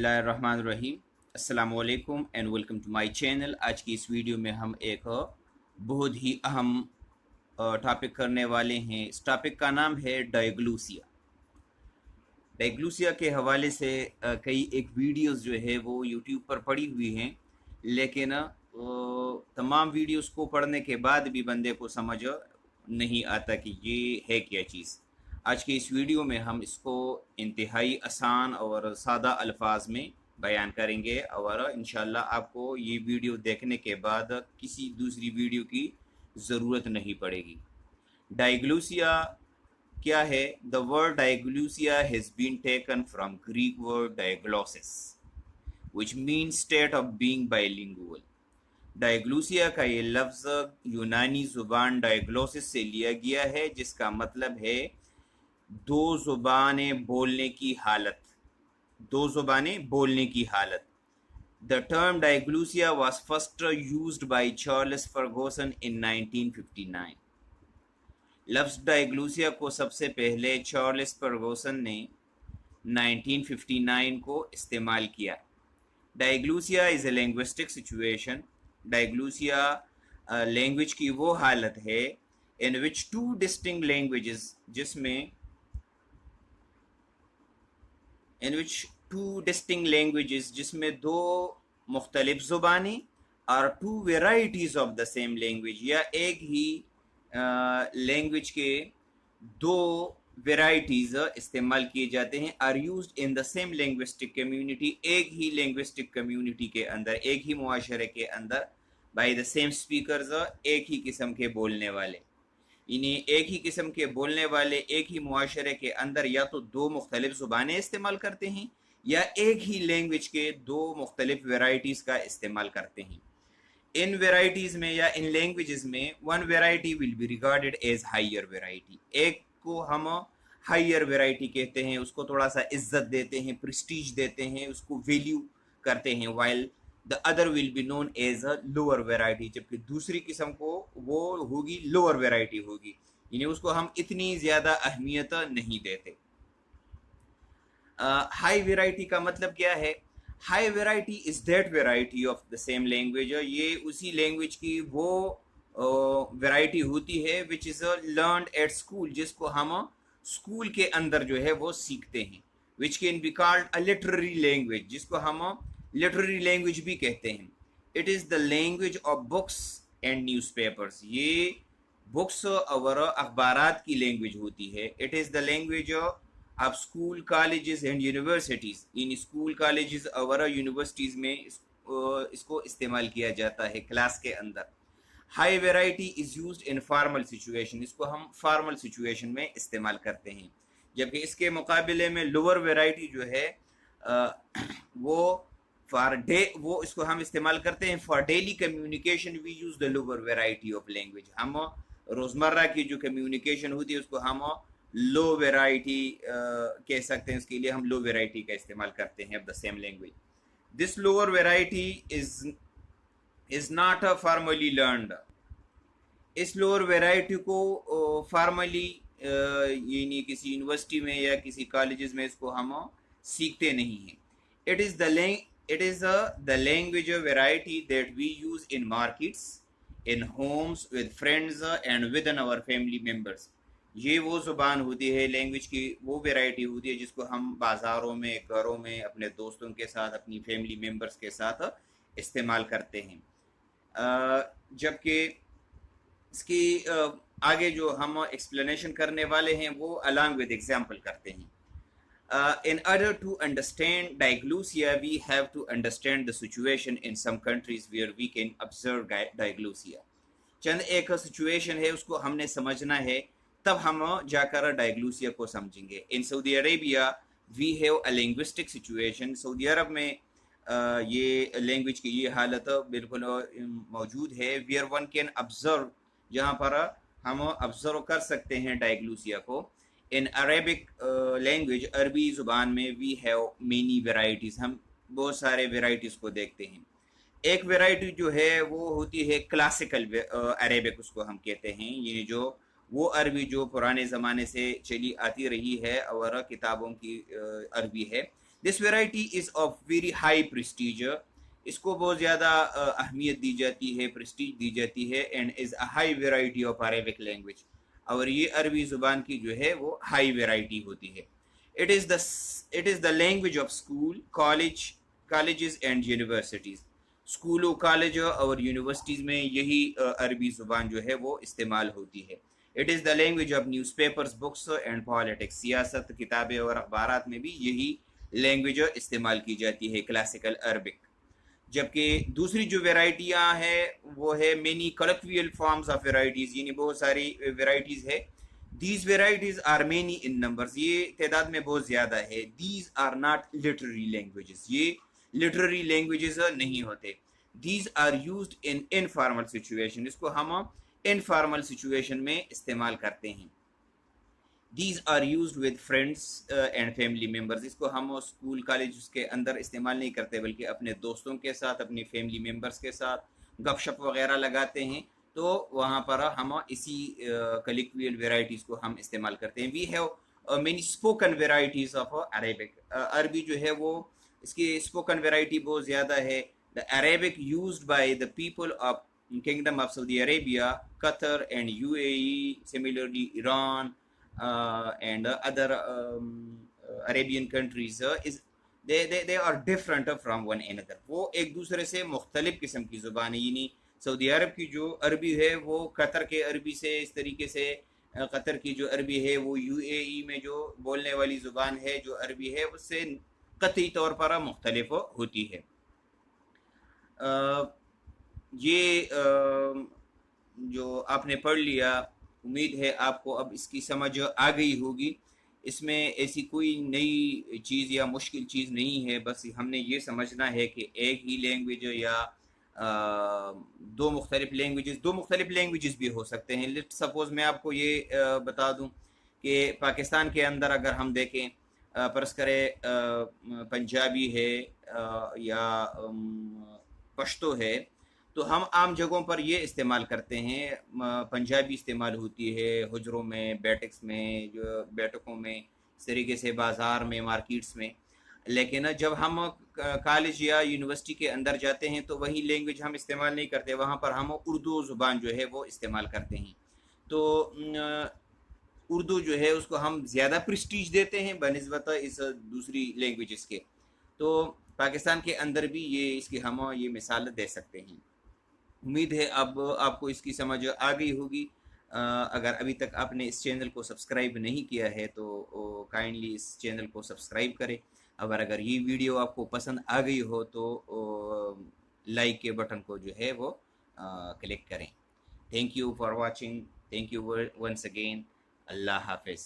बिस्मिल्लाहिर्रहमानिर्रहीम। अस्सलाम वालेकुम and welcome to my channel. आज की इस वीडियो में हम एक बहुत ही अहम टॉपिक करने वाले हैं। इस टॉपिक का नाम है डायग्लूसिया। डायग्लूसिया के हवाले से कई एक वीडियोस जो है वो यूट्यूब पर पड़ी हुई हैं, लेकिन तमाम वीडियोस को पढ़ने के बाद भी बंदे को समझ नहीं आता कि ये है क्या चीज़। आज के इस वीडियो में हम इसको इंतहाई आसान और सादा अल्फाज में बयान करेंगे और इंशाल्लाह आपको ये वीडियो देखने के बाद किसी दूसरी वीडियो की ज़रूरत नहीं पड़ेगी। डायग्लूसिया क्या है? The word diglossia has been taken from Greek word diglossis which mean state of being bilingual. Diglossia का ये लफ्ज़ यूनानी ज़ुबान डायग्लोसिस से लिया गया है, जिसका मतलब है दो ज़ुबानें बोलने की हालत। दो ज़ुबानें बोलने की हालत। The term diglossia was first used by Charles Ferguson in 1959. लफ्ज़ डायग्लूसिया को सबसे पहले चार्ल्स फर्गूसन ने 1959 को इस्तेमाल किया। Diglossia is a linguistic situation. Diglossia language की वो हालत है in which two distinct languages जिसमें दो मुख्तलिफ ज़ुबानें और two varieties of the same language, या एक ही लैंग्वेज के दो वेराइटीज़ इस्तेमाल किए जाते हैं, are used in the same linguistic community, एक ही लिंग्विस्टिक कम्युनिटी के अंदर, एक ही मुआशरे के अंदर, बाय द सेम स्पीकर्स, एक ही किस्म के बोलने वाले। इन्हें एक ही किस्म के बोलने वाले एक ही मुआशरे के अंदर या तो दो मुख्तलिफ ज़ुबानें इस्तेमाल करते हैं या एक ही लैंग्वेज के दो मुख्तलिफ वेराइटीज़ का इस्तेमाल करते हैं। इन वेराइटीज़ में या इन लैंग्वेजेस में one variety will be regarded as higher variety. एक को हम हायर वेराइटी कहते हैं, उसको थोड़ा सा इज्जत देते हैं, प्रेस्टीज देते हैं, उसको वैल्यू करते हैं, while the other will be known as a lower variety, जबकि दूसरी किस्म को वो होगी लोअर वेराइटी होगी, यानी उसको हम इतनी ज़्यादा अहमियत नहीं देते। हाई वेराइटी का मतलब क्या है? High variety is that variety of the same language. ये उसी लैंग्वेज की वो वेराइटी होती है which is learned at school, जिसको हम स्कूल के अंदर जो है वो सीखते हैं। Which can be called a literary language, जिसको हम लिटरेरी लैंग्वेज भी कहते हैं। It is the language of books and newspapers. ये बुक्स और अखबारात की लैंग्वेज होती है। It is the language of school, colleges and universities. In school, colleges और यूनिवर्सिटीज़ में इसको इस्तेमाल किया जाता है क्लास के अंदर। High variety is used in formal situation, इसको हम फॉर्मल सिचुएशन में इस्तेमाल करते हैं, जबकि इसके मुकाबले में लोअर वेराइटी जो है वो इसको हम इस्तेमाल करते हैं for daily communication. We use the lower variety of language. हम रोज़मर्रा की जो कम्युनिकेशन होती है उसको हम लो वेराइटी कह सकते हैं, उसके लिए हम लो वेराइटी का इस्तेमाल करते हैं of the same language. This lower variety is not a formally learned. इस लोअर वेराइटी को फॉर्मली यानी किसी यूनिवर्सिटी में या किसी कॉलेजेस में इसको हम सीखते नहीं हैं। It is the language variety that we use in markets, in homes, with friends and within our family members. ये वो ज़ुबान होती है, लैंग्वेज की वो वेराइटी होती है जिसको हम बाज़ारों में, घरों में, अपने दोस्तों के साथ, अपनी फैमिली मेम्बर्स के साथ इस्तेमाल करते हैं। जबकि इसकी आगे जो हम एक्सप्लेनेशन करने वाले हैं वो अलॉन्ग विद एग्जाम्पल करते हैं। In order to understand diglossia, we have to understand the situation in some countries where we can observe diglossia. चंद एक सिचुएशन है, उसको हमने समझना है, तब हम जाकर डायग्लूसिया को समझेंगे। In Saudi Arabia we have a linguistic situation. सऊदी अरब में ये लैंग्वेज की ये हालत बिल्कुल मौजूद है। वेयर वन कैन ऑब्जर्व, जहाँ पर हम ऑब्जर्व कर सकते हैं डायग्लूसिया को। इन अरेबिक लैंग्वेज, अरबी ज़ुबान में, वी हैव मेनी वेराइटीज़, हम बहुत सारे वेराइटीज़ को देखते हैं। एक वेराइटी जो है वो होती है क्लासिकल अरेबिक, उसको हम कहते हैं। ये जो वो अरबी जो पुराने ज़माने से चली आती रही है और किताबों की अरबी है, this variety is of very high prestige, اس کو بہت زیادہ اہمیت دی جاتی ہے، پریسٹیج دی جاتی ہے، and is a high variety of Arabic language, اور یہ عربی زبان کی جو ہے وہ ہائی ویرائٹی ہوتی ہے. It is the language of school, colleges and universities. اسکولوں، کالجوں اور یونیورسٹیز میں یہی عربی زبان جو ہے وہ استعمال ہوتی ہے. It is the language of news papers, books and politics. سیاست، کتابیں اور اخبارات میں بھی یہی لینگویج استعمال کی جاتی ہے، کلاسیکل عربک. جبکہ دوسری جو ویرائٹیاں ہیں وہ ہے many colloquial forms of varieties, یعنی بہت ساری ویرائٹیز ہے. These varieties are many in numbers, یہ تعداد میں بہت زیادہ ہے. These are not literary languages, یہ لٹرری لینگویجز نہیں ہوتے. These are used in informal situation, اس کو ہم انفارمل سچویشن میں استعمال کرتے ہیں. These are used with friends and family members, اس کو ہم اسکول کالج کے اندر استعمال نہیں کرتے بلکہ اپنے دوستوں کے ساتھ، اپنے فیملی ممبرس کے ساتھ گپ شپ وغیرہ لگاتے ہیں، تو وہاں پر ہم اسی کلیکویل ویرائٹیز کو ہم استعمال کرتے ہیں. We have many spoken varieties of Arabic. عربی جو ہے وہ اس کی اسپوکن ویرائٹی بہت زیادہ ہے. The Arabic used by the people of kingdom of Saudi Arabia, Qatar and UAE, similarly Iran and other Arabian countries is they are different from one another. وہ ایک دوسرے سے مختلف قسم کی زبان ہے. یعنی سعودی عرب کی جو عربی ہے وہ قطر کے عربی سے اس طریقے سے، قطر کی جو عربی ہے وہ UAE میں جو بولنے والی زبان ہے جو عربی ہے اس سے قطعی طور پر مختلف ہوتی ہے. یہ جو آپ نے پڑھ لیا، امید ہے آپ کو اب اس کی سمجھ آ گئی ہوگی. اس میں ایسی کوئی نئی چیز یا مشکل چیز نہیں ہے، بس ہم نے یہ سمجھنا ہے کہ ایک ہی لینگویج یا دو مختلف لینگویجز بھی ہو سکتے ہیں. لیٹ سپوز میں آپ کو یہ بتا دوں کہ پاکستان کے اندر اگر ہم دیکھیں، فرض کرے پنجابی ہے یا پشتو ہے، تو ہم عام جگہوں پر یہ استعمال کرتے ہیں. پنجابی استعمال ہوتی ہے حجروں میں، بیٹکس میں، جو بیٹکوں میں، اس طریقے سے بازار میں، مارکیٹس میں. لیکن جب ہم کالج یا یونیورسٹی کے اندر جاتے ہیں تو وہی لینگویج ہم استعمال نہیں کرتے، وہاں پر ہم اردو زبان جو ہے وہ استعمال کرتے ہیں. تو اردو جو ہے اس کو ہم زیادہ پریسٹیج دیتے ہیں بنسبت اس دوسری لینگویجز کے. تو پاکستان کے اندر بھی یہ اس کی ہم یہ مثال دے سکتے ہیں. امید ہے اب آپ کو اس کی سمجھ آ گئی ہوگی. اگر ابھی تک آپ نے اس چینل کو سبسکرائب نہیں کیا ہے تو کائنڈلی اس چینل کو سبسکرائب کریں. اگر یہ ویڈیو آپ کو پسند آ گئی ہو تو لائک کے بٹن کو جو ہے وہ کلک کریں. Thank you for watching. Thank you once again. اللہ حافظ.